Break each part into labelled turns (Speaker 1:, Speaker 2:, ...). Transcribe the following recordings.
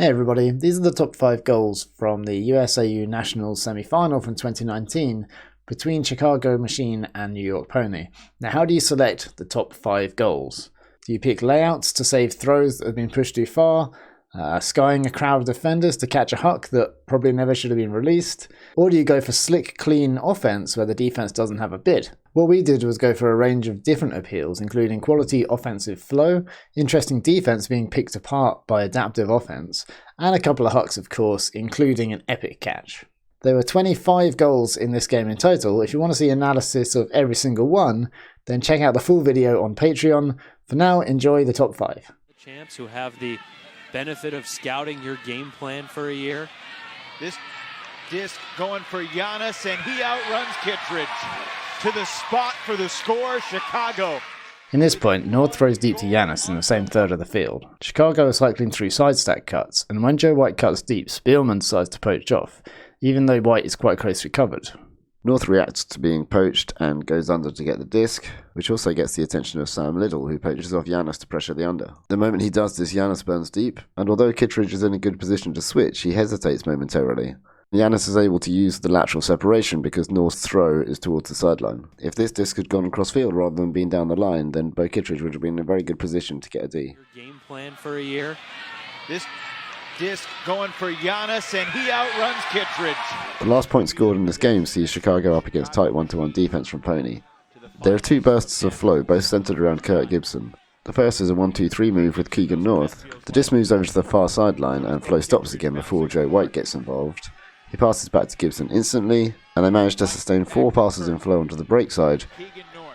Speaker 1: Hey everybody, these are the top 5 goals from the USAU Nationals semi-final from 2019 between Chicago Machine and New York PoNY. Now how do you select the top 5 goals? Do you pick layouts to save throws that have been pushed too far, skying a crowd of defenders to catch a huck that probably never should have been released, or do you go for slick, clean offense where the defense doesn't have a bid? What we did was go for a range of different appeals, including quality offensive flow, interesting defense being picked apart by adaptive offense, and a couple of hucks of course, including an epic catch. There were 25 goals in this game in total. If you want to see analysis of every single one, then check out the full video on Patreon. For now, enjoy the top 5.
Speaker 2: The champs who have the benefit of scouting your game plan for a year.
Speaker 3: This disc going for Giannis, and he outruns Kittredge to the spot for the score, Chicago.
Speaker 1: In this point, North throws deep to Giannis in the same third of the field. Chicago is cycling through side stack cuts, and when Joe White cuts deep, Spielman decides to poach off, even though White is quite closely covered.
Speaker 4: North reacts to being poached and goes under to get the disc, which also gets the attention of Sam Little, who poaches off Giannis to pressure the under. The moment he does this, Giannis burns deep, and although Kittredge is in a good position to switch, he hesitates momentarily. Giannis is able to use the lateral separation because North's throw is towards the sideline. If this disc had gone across field rather than being down the line, then Bo Kittredge would have been in a very good position to get a D.
Speaker 2: Your game plan for a year.
Speaker 3: This disc going for Giannis, and he outruns Kittredge.
Speaker 4: The last point scored in this game sees Chicago up against tight 1-to-1 defense from PoNY. There are 2 bursts of flow, both centered around Kurt Gibson. The first is a 1-2-3 move with Keegan North. The disc moves over to the far sideline and flow stops again before Joe White gets involved. He passes back to Gibson instantly, and they manage to sustain 4 passes in flow onto the break side,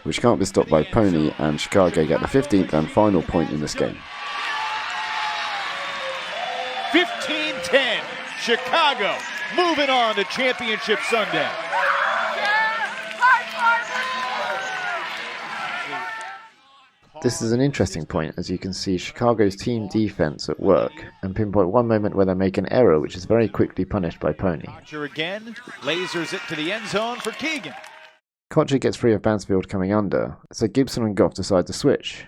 Speaker 4: which can't be stopped by PoNY, and Chicago get the 15th and final point in this game.
Speaker 3: 15-10, Chicago moving on to Championship Sunday.
Speaker 1: This is an interesting point, as you can see Chicago's team defense at work, and pinpoint one moment where they make an error which is very quickly punished by PoNY.
Speaker 3: Kocher again, lasers it to the end zone for Keegan.
Speaker 1: Kocher gets free of Bansfield coming under, so Gibson and Goff decide to switch.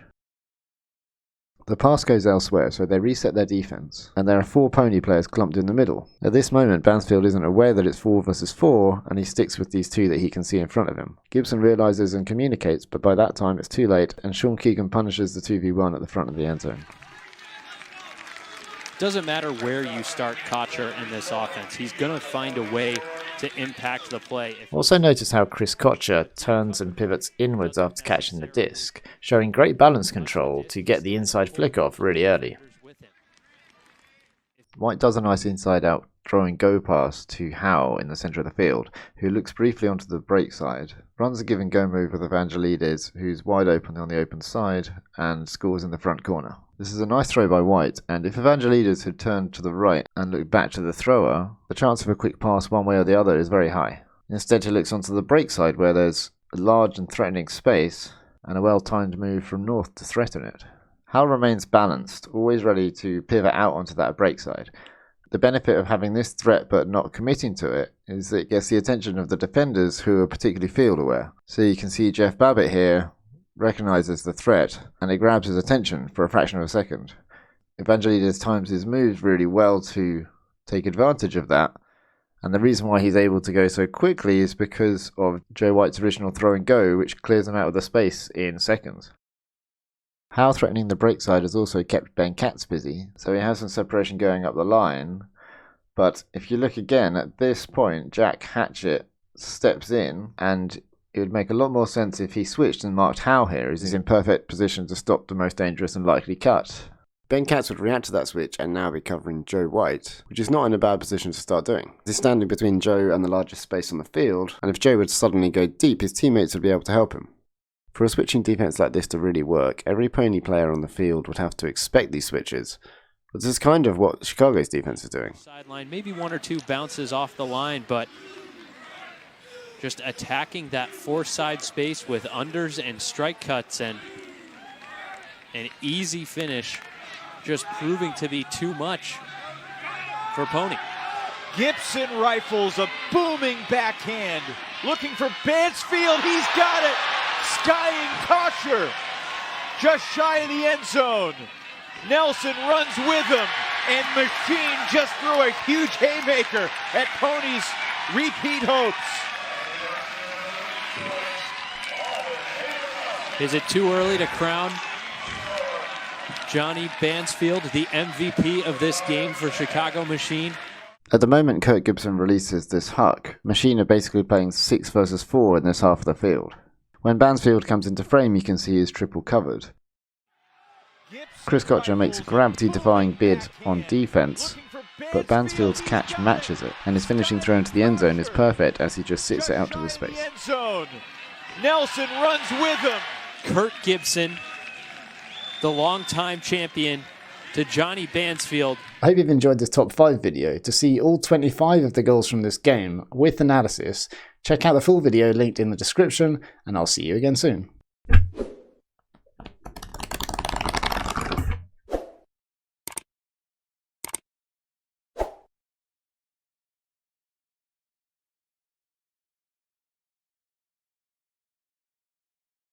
Speaker 1: The pass goes elsewhere, so they reset their defense, and there are 4 PoNY players clumped in the middle. At this moment, Bansfield isn't aware that it's 4 versus 4, and he sticks with these 2 that he can see in front of him. Gibson realizes and communicates, but by that time it's too late, and Sean Keegan punishes the 2v1 at the front of the end zone.
Speaker 2: Doesn't matter where you start Kocher in this offense. He's going to find a way to impact the play.
Speaker 1: Also notice how Chris Kocher turns and pivots inwards after catching the disc, showing great balance control to get the inside flick off really early. White does a nice inside out throwing go pass to Howe in the centre of the field, who looks briefly onto the break side, runs a give and go move with Evangelides, who's wide open on the open side, and scores in the front corner. This is a nice throw by White, and if Evangelides had turned to the right and looked back to the thrower, the chance of a quick pass one way or the other is very high. Instead he looks onto the break side where there's a large and threatening space, and a well-timed move from North to threaten it. Howe remains balanced, always ready to pivot out onto that break side. The benefit of having this threat but not committing to it is that it gets the attention of the defenders who are particularly field aware. So you can see Jeff Babbitt here recognizes the threat, and it grabs his attention for a fraction of a second. Evangelides times his moves really well to take advantage of that, and the reason why he's able to go so quickly is because of Joe White's original throw and go, which clears him out of the space in seconds. Howe threatening the break side has also kept Ben Katz busy, so he has some separation going up the line, but if you look again at this point, Jack Hatchett steps in, and it would make a lot more sense if he switched and marked Howe here, as he's in perfect position to stop the most dangerous and likely cut.
Speaker 4: Ben Katz would react to that switch and now be covering Joe White, which is not in a bad position to start doing. He's standing between Joe and the largest space on the field, and if Joe would suddenly go deep, his teammates would be able to help him. For a switching defense like this to really work, every PoNY player on the field would have to expect these switches. But this is kind of what Chicago's defense is doing.
Speaker 2: Sideline, maybe 1 or 2 bounces off the line, but just attacking that 4-side space with unders and strike cuts, and an easy finish, just proving to be too much for PoNY.
Speaker 3: Gibson rifles a booming backhand, looking for Bansfield, he's got it! Skying Kocher, just shy of the end zone. Nelson runs with him. And Machine just threw a huge haymaker at PoNY's repeat hopes.
Speaker 2: Is it too early to crown Johnny Bansfield the MVP of this game for Chicago Machine?
Speaker 1: At the moment Kurt Gibson releases this huck, Machine are basically playing 6 versus 4 in this half of the field. When Bansfield comes into frame you can see he's triple covered. Chris Gotcher makes a gravity-defying bid on defense, but Bansfield's catch matches it, and his finishing throw into the end zone is perfect as he just sits it out to the space.
Speaker 3: Nelson runs with him.
Speaker 2: Kurt Gibson, the longtime champion, to Johnny Bansfield.
Speaker 5: I hope you've enjoyed this top 5 video. To see all 25 of the goals from this game with analysis, check out the full video linked in the description, and I'll see you again soon.